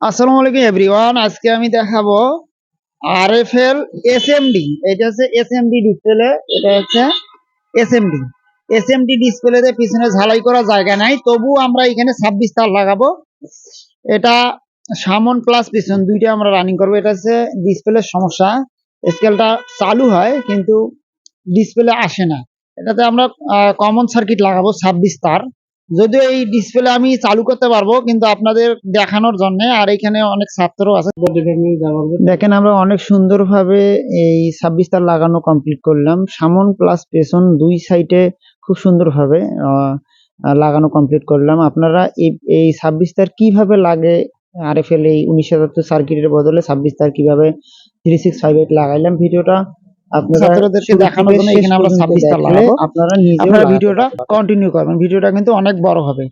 আসসালামু আলাইকুম এভরিওয়ান। আজকে আমি দেখাবো আরএফএল এসএমডি। এটা হচ্ছে এসএমডি ডিসপ্লে। এটা হচ্ছে এসএমডি। এসএমডি ডিসপ্লেতে পিছনে ঝালাই করা জায়গা নাই, তবু আমরা এখানে 26 তার লাগাবো। এটা সামন প্লাস পিছন দুইটা আমরা রানিং করবো। এটা হচ্ছে ডিসপ্লের সমস্যা, স্কেলটা চালু হয় কিন্তু ডিসপ্লে আসে না। এটাতে আমরা কমন সার্কিট লাগাবো 26 তার। যদিও এই ডিসপ্লে আমি চালু করতে পারবো, কিন্তু আপনাদের দেখানোর জন্য। আর এখানে অনেক ছাত্র আছে, দেখেন আমরা অনেক সুন্দরভাবে এই 26 তার লাগানো কমপ্লিট করলাম। সামন প্লাস পেছন দুই সাইডে খুব সুন্দরভাবে লাগানো কমপ্লিট করলাম। আপনারা এই 26 তার কিভাবে লাগে, আরএফএল এই 1977 সার্কিটের বদলে 26 তার কিভাবে 3658 লাগাইলাম, ভিডিওটা ছাত্রদেরকে দেখানোর জন্য এখানে আমরা 26 তার লাগাবো। আপনারা ভিডিওটা কন্টিনিউ করবেন, ভিডিওটা কিন্তু অনেক বড় হবে।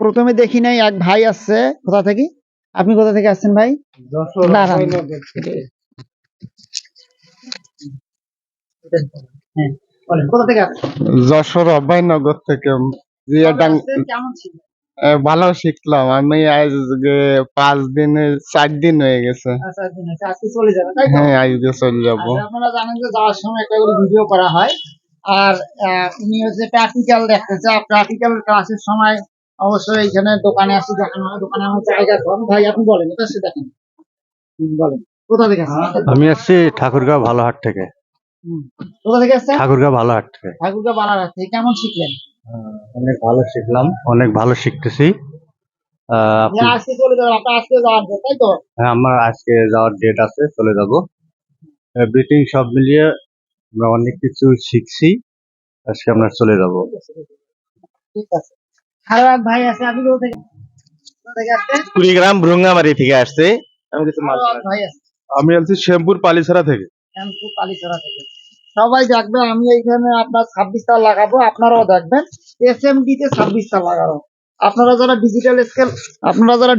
প্রথমে দেখি নাই, এক ভাই আসছে। কোথা থেকে? আপনি কোথা থেকে আসছেন ভাই? যশোর অভয়নগর থেকে। কেমন ছিল? ভালো শিখলাম আমি। আজকে 5 দিনে 4 দিন হয়ে গেছে। আজকে চলে যাবেন, তাই তো? হ্যাঁ, আজকে চলে যাবো। আপনারা জানেন যে যাওয়ার সময় একটা করে ভিডিও করা হয়। আর উনি হচ্ছে প্র্যাকটিক্যাল দেখতেছে। প্র্যাকটিক্যাল ক্লাসের সময় অবশ্যই এখানে দোকানে আসি দেখানো হয়। দোকানে আমার জায়গা কম। ভাই আপনি বলেন, এটা সে দেখেন, বলেন কোথা থেকে আসছেন? আমি আসছি ঠাকুরগাঁও ভালোহাট থেকে। কোথা থেকে আসছেন? ঠাকুরগাঁও ভালোহাট থেকে। ঠাকুরগাঁও বালাঘাট থেকে। কেমন শিখলেন? অনেক ভালো শিখলাম, অনেক ভালো শিখতেছি। আজকে চলে যাবেন, আপনার আজকে যাওয়ার ডেট, তাই তো? হ্যাঁ, আমার আজকে যাওয়ার ডেট আছে, চলে যাব। এভরিথিং সব মিলিয়ে আমরা অনেক কিছু শিখছি। আজকে আমরা চলে যাব। ঠিক আছে। আরো এক ভাই আছে, আপনি কোথা থেকে আসছেন? কুড়িগ্রাম ভ্রুঙ্গামারি থেকে আসছে। আমি কিছু মাল আরো এক ভাই আছে আমি আছি শ্যামপুর পালিছড়া থেকে। শ্যামপুর কালীচড়া থেকে। সবাই দেখবে আমি এইখানে আপনার 26 তার লাগাবো, আপনারাও দেখবেন। এসএমডি তে 26 তার লাগাবো। আপনারা যারা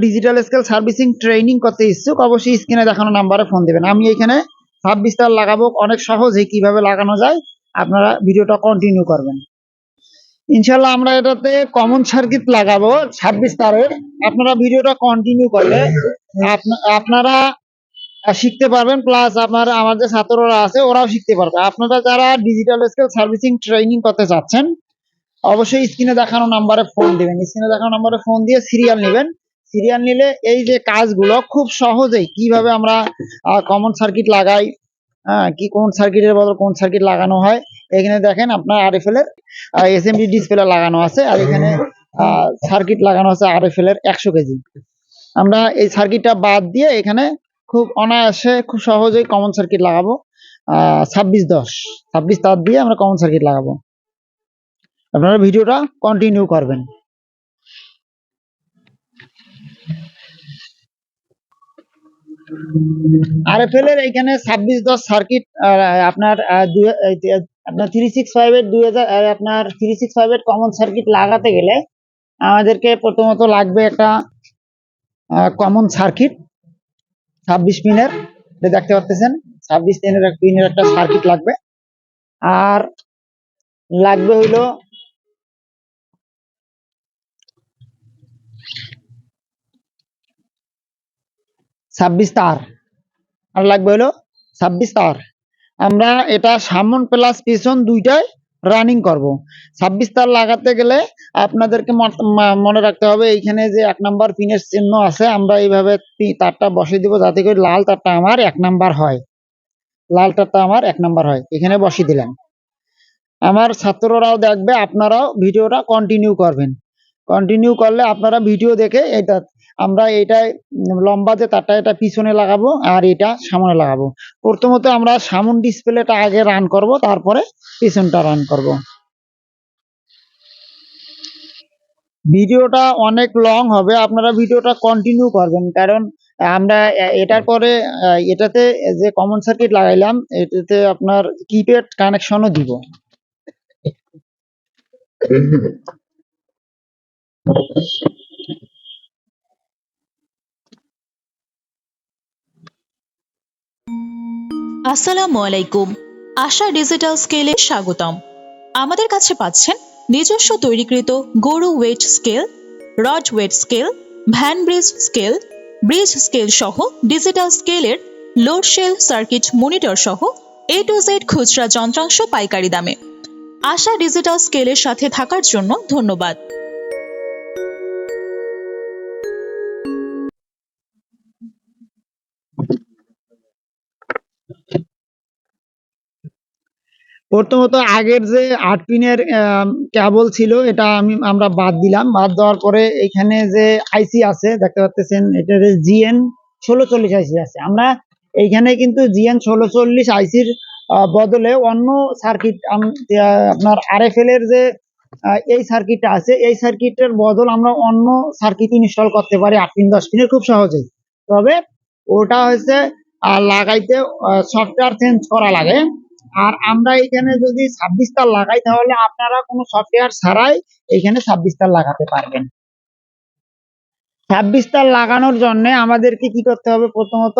ডিজিটাল স্কেল সার্ভিসিং ট্রেনিং করতে ইচ্ছুক, অবশ্যই স্ক্রিনে দেখানো নাম্বারে ফোন দিবেন। আমি এখানে 26 তার লাগাবো, অনেক সহজে কিভাবে লাগানো যায়। আপনারা ভিডিওটা কন্টিনিউ করবেন। ইনশাল্লাহ আমরা এটাতে কমন সার্কিট লাগাবো 26 তারের। আপনারা ভিডিওটা কন্টিনিউ করলে আপনারা শিখতে পারবেন, প্লাস আমার যে ছাত্ররা আছে ওরাও শিখতে পারবে। আপনারা যারা ডিজিটাল স্কেল সার্ভিসিং ট্রেনিং করতে চাচ্ছেন, অবশ্যই স্ক্রিনে দেখানো নাম্বারে ফোন দিবেন। স্ক্রিনে দেখানো নাম্বারে ফোন দিয়ে সিরিয়াল নেবেন। সিরিয়াল নিলে এই যে কাজগুলো খুব সহজেই কিভাবে আমরা কমন সার্কিট লাগাই, কি কোন সার্কিটের বদল কোন সার্কিট লাগানো হয়, এখানে দেখেন আপনার আরএফএল এর এসএমডি ডিসপ্লে লাগানো আছে। আর এখানে সার্কিট লাগানো আছে আরএফএল এর 100 কেজি। আমরা এই সার্কিটটা বাদ দিয়ে এখানে খুব অনায়াসে খুব সহজেই কমন সার্কিট লাগাবো। 26 তার দিয়ে আমরা কমন সার্কিট লাগাবো। আপনারা ভিডিওটা কন্টিনিউ করবেন। আরএফএল এর এইখানে 26-10 সার্কিট আপনার 3658 2000 আপনার 3658 কমন সার্কিট লাগাতে গেলে আমাদেরকে প্রথমত লাগবে একটা কমন সার্কিট 26 পিনের। দেখতে পাচ্ছেন 26 পিনের একটা সার্কিট লাগবে। আর লাগবে হইলো 26 তার। আর লাগবে হলো 26 তার। আমরা এটা সামন প্লাস পিছন দুইটাই রানিং করব। 26 তার লাগাতে গেলে আপনাদেরকে মনে রাখতে হবে, এইখানে যে 1 নাম্বার পিনের চিহ্ন আছে, আমরা এইভাবে তারটা বসিয়ে দিব যাতে করে লাল তারটা আমার 1 নাম্বার হয়। লাল তারটা আমার 1 নাম্বার হয়, এখানে বসিয়ে দিলাম। আমার ছাত্ররাও দেখবে, আপনারাও ভিডিওটা কন্টিনিউ করবেন। কন্টিনিউ করলে আপনারা ভিডিও দেখে আমরা এটাই লম্বা যে তারটা এটা পিছনে লাগাবো আর এটা সামনে লাগাবো। প্রথমত আমরা সামন ডিসপ্লেটা আগে রান করব, তারপরে পিছনটা রান করব। ভিডিওটা অনেক লং হবে, আপনারা ভিডিওটা কন্টিনিউ করবেন। কারণ আমরা এটার পরে এটাতে যে কমন সার্কিট লাগাইলাম, এটাতে আপনার কিপ্যাড কানেকশনও দিব। আসসালামু আলাইকুম, আশা ডিজিটাল স্কেলে স্বাগতম। আমাদের কাছে পাচ্ছেন নিজস্ব তৈরিকৃত গরু weight scale, rod weight scale, van bridge scale সহ ডিজিটাল স্কেলের লোড শেল সার্কিট মনিটর সহ A to Z খুচরা যন্ত্রাংশ পাইকারি দামে। আশা ডিজিটাল স্কেলের সাথে থাকার জন্য ধন্যবাদ। প্রথমত আগের যে 8 পিনের কেবল ছিল এটা আমরা বাদ দিলাম। বাদ দেওয়ার পরে এখানে যে আইসি আছে দেখতে পাচ্ছেন, এটা জিএন 1640 আইসি আছে। আমরা এইখানে কিন্তু জিএন 1640 আইসির বদলে অন্য সার্কিট আপনার আরএফএল এর যে এই সার্কিটটা আছে, এই সার্কিটের বদল আমরা অন্য সার্কিট ইনস্টল করতে পারি 8 পিন 10 পিনের খুব সহজেই। তবে ওটা হচ্ছে লাগাইতে সফটওয়্যার চেঞ্জ করা লাগে। আর আমরা এখানে যদি 26 তার লাগাই তাহলে আপনারা কোনো সফটওয়্যার ছাড়াই এখানে 26 তার লাগাতে পারবেন। 26 তার লাগানোর জন্য আমাদেরকে কি করতে হবে? প্রথমত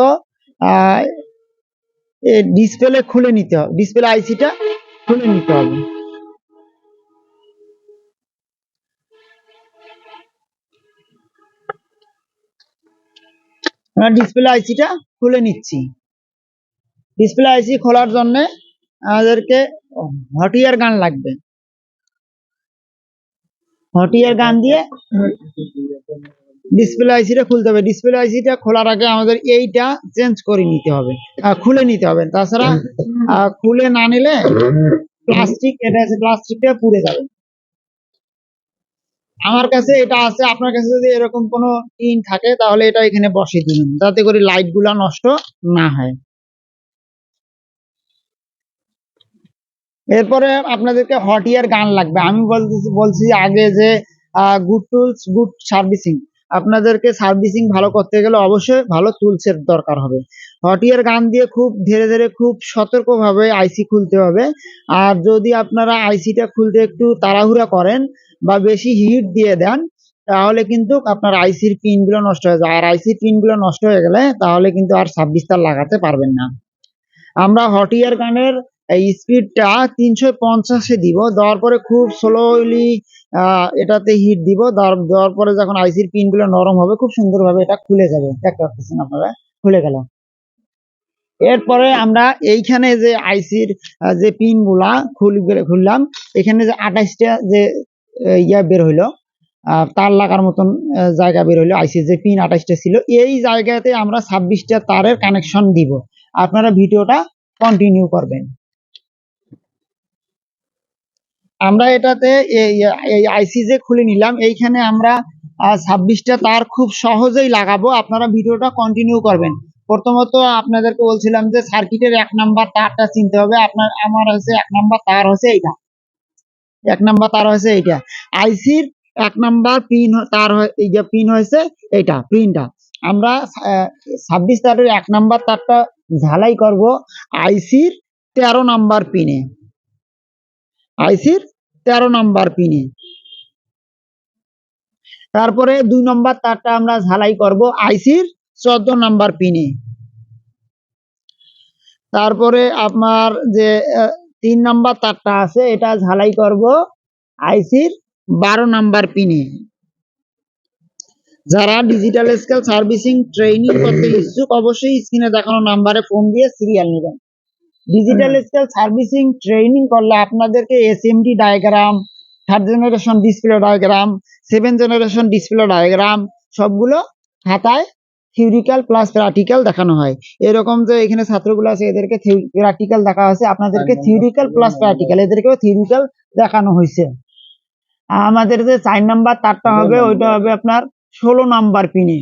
ডিসপ্লে খুলে নিতে হবে, ডিসপ্লে আইসিটা খুলে নিতে হবে। আমরা ডিসপ্লে আইসিটা খুলে নিচ্ছি। ডিসপ্লে আইসি খোলার জন্য আমাদেরকে হট এয়ার গান লাগবে। হট এয়ার গান দিয়ে ডিসপ্লে আইসিটা খুলতে হবে। ডিসপ্লে আইসিটা খোলার আগে আমাদের এইটা চেঞ্জ করে নিতে হবে, খুলে নিতে হবে। তাছাড়া খুলে না নিলে প্লাস্টিক, এটা আছে প্লাস্টিকটা পুড়ে যাবে। আমার কাছে এটা আছে, আপনার কাছে যদি এরকম কোনো টিন থাকে তাহলে এটা এখানে বসিয়ে দিন, যাতে করে লাইট গুলা নষ্ট না হয়। এরপরে আপনাদেরকে হট এয়ার গান লাগবে। আমি বলছি আগে যে গুড টুলস গুড সার্ভিসিং। আপনাদেরকে সার্ভিসিং ভালো করতে গেলে অবশ্যই ভালো টুলসের দরকার হবে। হট এয়ার গান দিয়ে খুব ধীরে ধীরে খুব সতর্কভাবে আইসি খুলতে হবে। আর যদি আপনারা আইসিটা খুলতে একটু তাড়াহুড়া করেন বা বেশি হিট দিয়ে দেন তাহলে কিন্তু আপনার আইসির পিন গুলো নষ্ট হয়ে যায়। আর আইসির পিন গুলো নষ্ট হয়ে গেলে তাহলে কিন্তু আর 26 তার লাগাতে পারবেন না। আমরা হট এয়ার গানের এই স্পিডটা 350 এ দিব। দেওয়ার পরে খুব স্লোলি এটাতে হিট দিব। দেওয়ার পরে যখন আইসির পিন গুলো নরম হবে খুব সুন্দরভাবে এটা খুলে যাবে। দেখতে পাচ্ছেন আপনারা, খুলে গেল। এরপরে আমরা এইখানে যে আইসির যে পিন গুলা খুললাম, এখানে যে 28টা যে ইয়া বের হইলো, তার লাগার মতন জায়গা বের হইলো। আইসির যে পিন 28টা ছিল, এই জায়গাতে আমরা 26টা তারের কানেকশন দিব। আপনারা ভিডিওটা কন্টিনিউ করবেন। আমরা এটাতে এই আইসি যে খুলে নিলাম, এইখানে আমরা 26টা তার খুব সহজেই লাগাবো। আপনারা ভিডিওটা কন্টিনিউ করবেন। প্রথমত আপনাদেরকে বলছিলাম যে সার্কিটের 1 নাম্বার তারটা চিনতে হবে। আমার হচ্ছে 1 নাম্বার তার হচ্ছে এইটা, 1 নাম্বার তার হচ্ছে এইটা। আইসির 1 নাম্বার পিন তার, এই যে পিন হয়েছে এইটা, পিনটা আমরা 26 তারের 1 নাম্বার তারটা ঝালাই করব আইসির 13 নাম্বার পিনে, আইসির 13 নাম্বার পিনে। তারপরে 2 নাম্বার তারটা আমরা ঝালাই করব আইসির 14 নাম্বার পিনে। তারপরে আপনার যে 3 নাম্বার তারটা আছে এটা ঝালাই করব আইসির 12 নাম্বার পিনে। যারা ডিজিটাল স্কেল সার্ভিসিং ট্রেনিং করতে ইচ্ছুক অবশ্যই স্ক্রিনে দেখানো নাম্বারে ফোন দিয়ে সিরিয়াল নেবেন। ডিজিটাল স্কেল সার্ভিসিং ট্রেনিং করলে আপনাদেরকে SMD diagram, 3rd generation display diagram, 7th generation display diagram সবগুলো খাতায় থিওরিক্যাল প্লাস প্র্যাকটিক্যাল দেখানো হয়। এরকম যে এখানে ছাত্রগুলো আছে এদেরকে প্র্যাকটিক্যাল দেখা হয়েছে, আপনাদেরকে থিওরিক্যাল প্লাস প্র্যাকটিক্যাল এদেরকেও থিওরিক্যাল দেখানো হয়েছে। আমাদের যে 4 নাম্বার তারটা হবে ওইটা হবে আপনার 16 নাম্বার পিনে,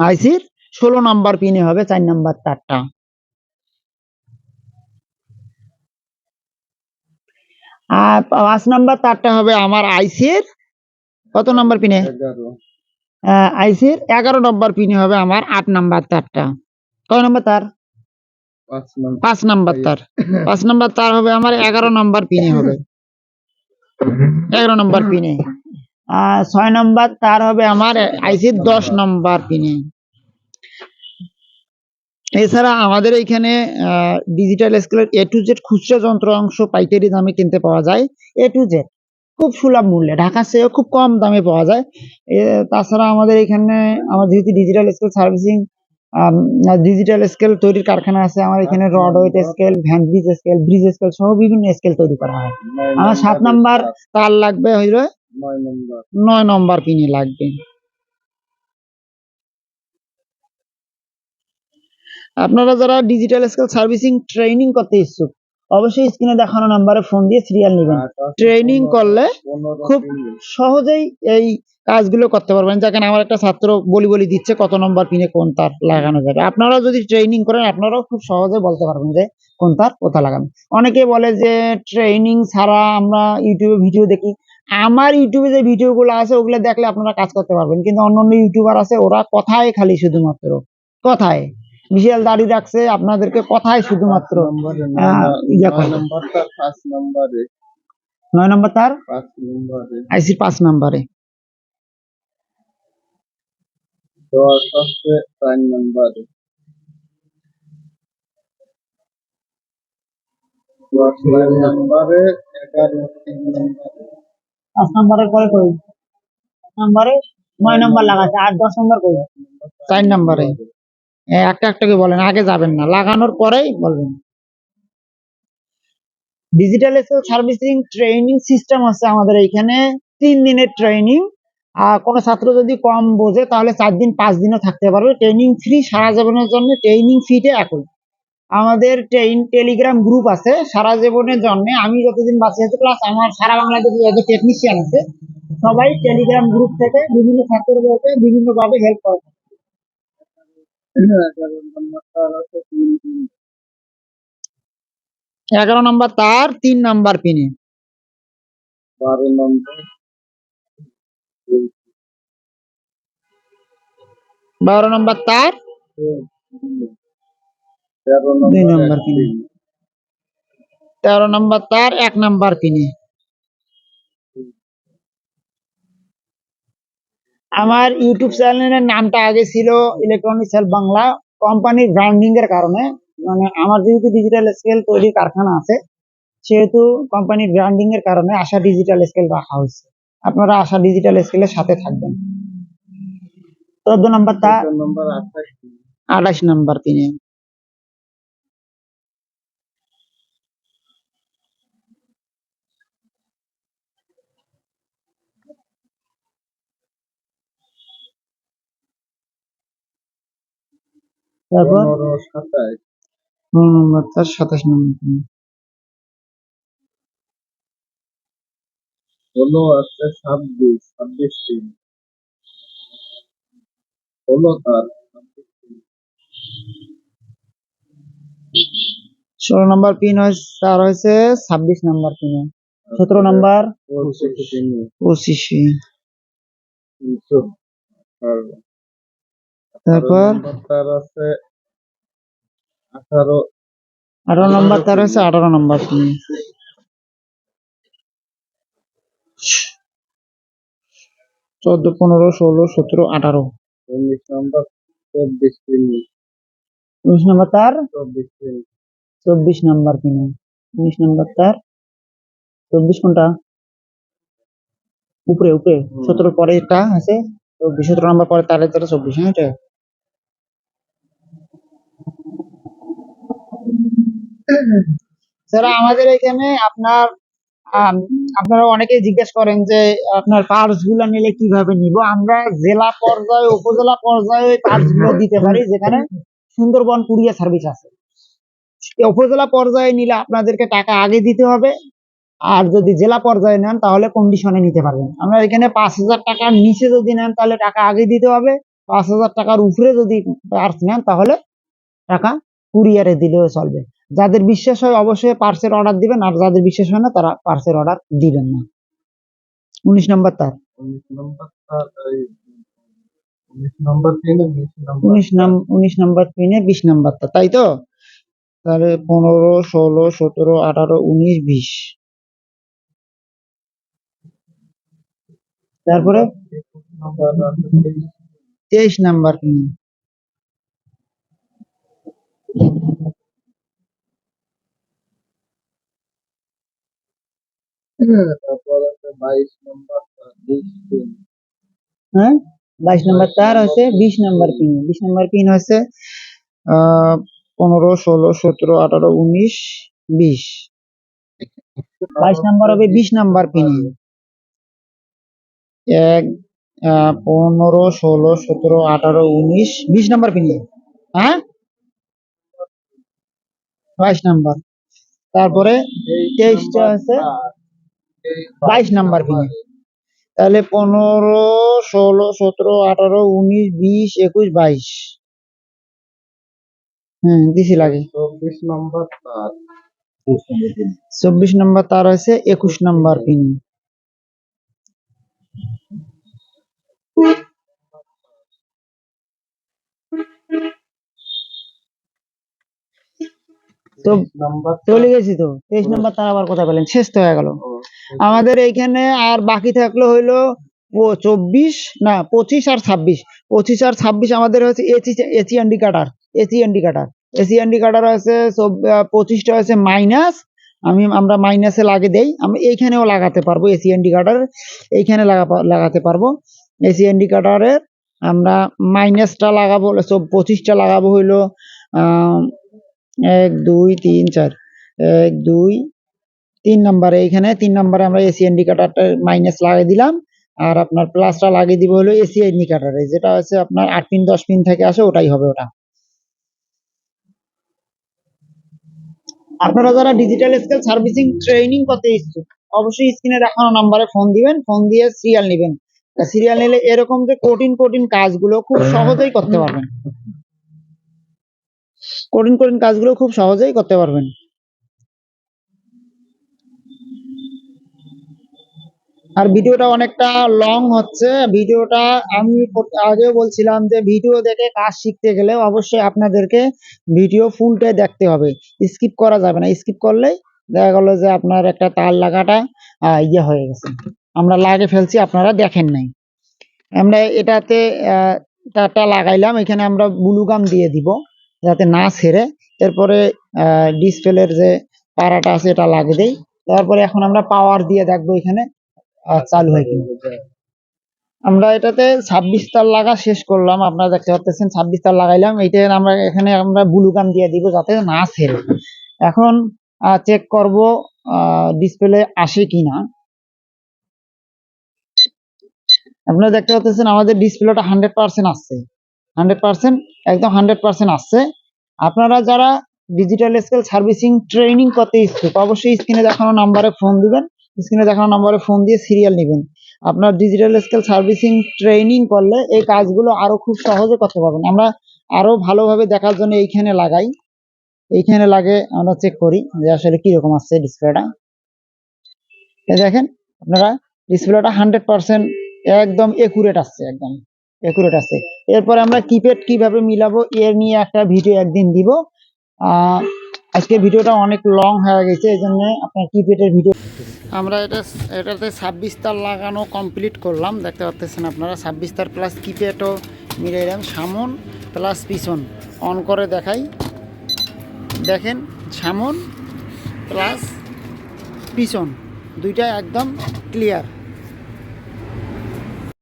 আইসির 16 নাম্বার পিনে হবে 4 নাম্বার তারটা। 5 নাম্বার তারটা হবে আমার আইসির কত নাম্বার পিনে? আইসির 11 নাম্বার পিনে হবে আমার 8 নাম্বার তারটা। কয় নাম্বার তার? 5 নাম্বার তার। 5 নাম্বার তার হবে আমার 11 নাম্বার পিনে হবে, 11 নাম্বার পিনে। 6 নাম্বার তার হবে আমার আইসির 10 নাম্বার পিনে। এছাড়া আমাদের এইখানে ডিজিটাল স্কেলের A to Z খুচরা যন্ত্রাংশ পাইকারি দামে কিনতে পাওয়া যায়। A to Z খুব সুলভ মূল্যে, ঢাকার চেয়েও খুব কম দামে পাওয়া যায়। তাছাড়া আমাদের এখানে আমার যেহেতু digital scale servicing, digital scale তৈরির কারখানা আছে আমার এখানে, rod weight scale, van bridge scale সহ বিভিন্ন স্কেল তৈরি করা হয়। আমার 7 নাম্বার তার লাগবে হইলো 9 নম্বর পিনে লাগবে। আপনারা যারা ডিজিটাল স্কেল সার্ভিসিং ট্রেনিং করতে ইচ্ছুক অবশ্যই স্ক্রিনে দেখানো নাম্বারে ফোন দিয়ে সিরিয়াল নেবেন। ট্রেনিং করলে খুব সহজেই এই কাজগুলো করতে পারবেন। যেখানে আমার একটা ছাত্র বলি দিচ্ছে কত নম্বর পিনে কোন তার লাগানো যাবে। আপনারাও যদি ট্রেনিং করেন আপনারাও খুব সহজে বলতে পারবেন যে কোন তার কোথায় লাগানো। অনেকে বলে যে ট্রেনিং ছাড়া আমরা ইউটিউবে ভিডিও দেখি। আমার ইউটিউবে যে ভিডিওগুলো আছে ওগুলো দেখলে আপনারা কাজ করতে পারবেন, কিন্তু অন্যান্য ইউটিউবার আছে ওরা কথায় খালি শুধুমাত্র কথায় বিশাল দাড়ি রাখছে, আপনাদেরকে কথায় শুধুমাত্র ইয়া করে। 9 নম্বর তার আইসি 5 নম্বরে, 5 নম্বরের পরে কই নম্বরে 9 নম্বর লাগাচ্ছে, আর 10 নম্বর কই 4 নম্বরে। একটা একটাকে বলেন, আগে যাবেন না, লাগানোর পরেই বলবেন। Digital scale servicing training system আছে আমাদের এইখানে 3 দিনের ট্রেনিং। আর কোনো ছাত্র যদি কম বোঝে তাহলে 4 দিন 5 দিনও থাকতে পারবে। ট্রেনিং ফ্রি, সারা জীবনের জন্য ট্রেনিং ফিতে একই। আমাদের টেলিগ্রাম গ্রুপ আছে সারা জীবনের জন্য, আমি যতদিন বাঁচে আছি প্লাস আমার সারা বাংলাদেশে যত টেকনিশিয়ান আছে সবাই টেলিগ্রাম গ্রুপ থেকে বিভিন্ন ছাত্রদেরকে বিভিন্ন ভাবে হেল্প করে। 11 নম্বর তার 3 নম্বর পিনে, 12 নম্বর তার 2 নম্বর পিনে, 13 নম্বর তার 1 নম্বর পিনে। আমার ইউটিউব চ্যানেলের নামটা আগে ছিল ইলেকট্রনিক সেল বাংলা। কোম্পানির ব্র্যান্ডিং এর কারণে, মানে আমার যেহেতু ডিজিটাল স্কেল তৈরি কারখানা আছে সেহেতু কোম্পানির ব্র্যান্ডিং এর কারণে আশা ডিজিটাল স্কেল রাখা হয়েছে। আপনারা আশা ডিজিটাল স্কেলের সাথে থাকবেন। 14 নম্বর তার 28 নম্বর পিনে, তারপর 9 নম্বর তার 27 নম্বর পিনে, 16 নম্বর পিন তার হয়েছে 26 নম্বর পিনে, 17 নম্বর 25, তারপর 18 নম্বর তার হচ্ছে 18 নম্বর পিনে, 14, 15, 16, 17, 18, 19 নম্বর তার 24 নম্বর পিনে, 19 নম্বর তার 24 কোনটা উপরে 17 পরে এটা আছে 24, 17 নম্বর পরে তার 24, হ্যাঁ এটা। স্যার আমাদের এখানে আপনারা অনেকেই জিজ্ঞেস করেন যে আপনার পার্টস গুলো নিলে কিভাবে নিব। আমরা জেলা পর্যায়ে উপজেলা পর্যায়ে পার্টস গুলো দিতে পারি, যেখানে সুন্দরবন কুরিয়ার সার্ভিস আছে। উপজেলা পর্যায়ে নিলে আপনাদেরকে টাকা আগে দিতে হবে, আর যদি জেলা পর্যায়ে নেন তাহলে কন্ডিশনে নিতে পারবেন। আমরা এখানে 5,000 টাকার নিচে যদি নেন তাহলে টাকা আগে দিতে হবে, 5,000 টাকার উপরে যদি পার্টস নেন তাহলে টাকা কুরিয়ারে দিলেও চলবে। যাদের বিশ্বাস হয় অবশ্যই পার্সেল অর্ডার দিবেন, আর যাদের বিশ্বাস হয় না তারা পার্সেল অর্ডার দিবেন না। 19 নম্বর তার 19 নম্বর পিনে 20 নম্বর তার, তাই তো? তাহলে 15, 16, 17, 18, 19, 20, তারপরে 23 নাম্বার পিনে, হ্যাঁ 22 নম্বর তার হচ্ছে 20 নম্বর পিন। 20 নম্বর পিন হচ্ছে 15, 16, 17, 18, 19, 20। 22 নম্বর হবে 20 নম্বর পিন। 1, 15, 16, 17, 18, 19, 20 নম্বর পিন। হ্যাঁ 22 নম্বর। তারপরে 23টা আছে 22 নম্বর পিন। তাহলে 15, 16, 17, 18, 19, 20, 21, 22। দিছি লাগে। 24 নম্বর তার হচ্ছে 21 নম্বর পিন। তো চলে গেছি তো 23 নম্বর তার আবার কথা বলেন, শেষ তো হয়ে গেল। আমাদের এইখানে আর বাকি থাকলো হইলো 24 না 25 আর 26। 25 আর 26 আমাদের হচ্ছে এসি ইন্ডিকেটর। এসি ইন্ডিকেটর আছে 25টা হচ্ছে মাইনাস। আমরা মাইনাসে লাগিয়ে দেই। আমরা এইখানেও লাগাতে পারবো এসি ইন্ডিকেটর, এইখানে লাগাতে পারবো। এসি ইন্ডিকেটরের আমরা মাইনাসটা লাগাবো, 25টা লাগাবো হইলো 1, 2, 3, 4, 1, 2, 3 নম্বরে। এইখানে 3 নম্বরে আমরা এসি ইন্ডিকেটরটা মাইনাস লাগিয়ে দিলাম, আর আপনার প্লাসটা লাগিয়ে দিব হলো এসি ইন্ডিকেটরে, যেটা হচ্ছে আপনার 8 পিন 10 পিন থেকে আসে, ওটাই হবে ওটা। আপনারা যারা ডিজিটাল স্কেল সার্ভিসিং ট্রেনিং করতে ইচ্ছুক, অবশ্যই স্ক্রিনে দেখানো নাম্বারে ফোন দিবেন। ফোন দিয়ে সিরিয়াল নেবেন। সিরিয়াল নিলে এরকম যে কঠিন কাজগুলো খুব সহজেই করতে পারবেন। কঠিন কাজগুলো খুব সহজেই করতে পারবেন। আর ভিডিওটা অনেকটা লং হচ্ছে। ভিডিওটা আমি আগেও বলছিলাম যে ভিডিও দেখে কাজ শিখতে গেলে অবশ্যই আপনাদেরকে ভিডিও ফুলটাই দেখতে হবে, স্কিপ করা যাবে না। স্কিপ করলেই দেখা গেল যে আপনার একটা তার লাগাটা হয়ে গেছে, আমরা লাগিয়ে ফেলছি, আপনারা দেখেন নাই। আমরা এটাতে তারটা লাগাইলাম, এখানে আমরা ব্লু গাম দিয়ে দিব যাতে না ছেড়ে। এরপরে ডিসপ্লের যে পাড়াটা আছে এটা লাগিয়ে দেই। তারপরে এখন আমরা পাওয়ার দিয়ে দেখবো এখানে চালু হয় কিনা। আমরা এটাতে 26 তার লাগা শেষ করলাম, আপনারা দেখতে পাচ্ছেন 26 তার লাগাইলাম। এইটা এখানে আমরা ব্লু গাম দিয়ে দিব যাতে না ছেড়ে। এখন চেক করব ডিসপ্লে আসে কিনা। আপনারা দেখতে পাচ্ছেন আমাদের ডিসপ্লেটা 100% আসছে, 100%, একদম 100% আসছে। আপনারা যারা ডিজিটাল স্কেল সার্ভিসিং ট্রেনিং করতে ইচ্ছুক, অবশ্যই স্ক্রিনে দেখানো নাম্বারে ফোন দিবেন। স্ক্রিনে দেখানো নাম্বারে ফোন দিয়ে সিরিয়াল নেবেন। আপনার ডিজিটাল স্কেল সার্ভিসিং ট্রেনিং করলে এই কাজগুলো আরো খুব সহজে করতে পারবেন। আমরা আরো ভালোভাবে দেখার জন্য এইখানে লাগাই, এইখানে লাগে আমরা চেক করি যে আসলে কিরকম আসছে ডিসপ্লেটা। দেখেন আপনারা ডিসপ্লেটা 100% একদম একুরেট আসছে, একদম একুরেট আসছে। এরপরে আমরা কিপ্যাড কিভাবে মিলাবো এর নিয়ে একটা ভিডিও একদিন দিব। আজকে ভিডিওটা অনেক লং হয়ে গেছে, এই জন্য আপনার কিপ্যাডের ভিডিও। আমরা এটাতে 26 তার লাগানো কমপ্লিট করলাম। দেখতে পাচ্ছেন আপনারা 26 তার প্লাস কিপ্যাডও মিলাইলাম, সামন প্লাস পিছন অন করে দেখাই। দেখেন সামন প্লাস পিছন দুইটা একদম ক্লিয়ার।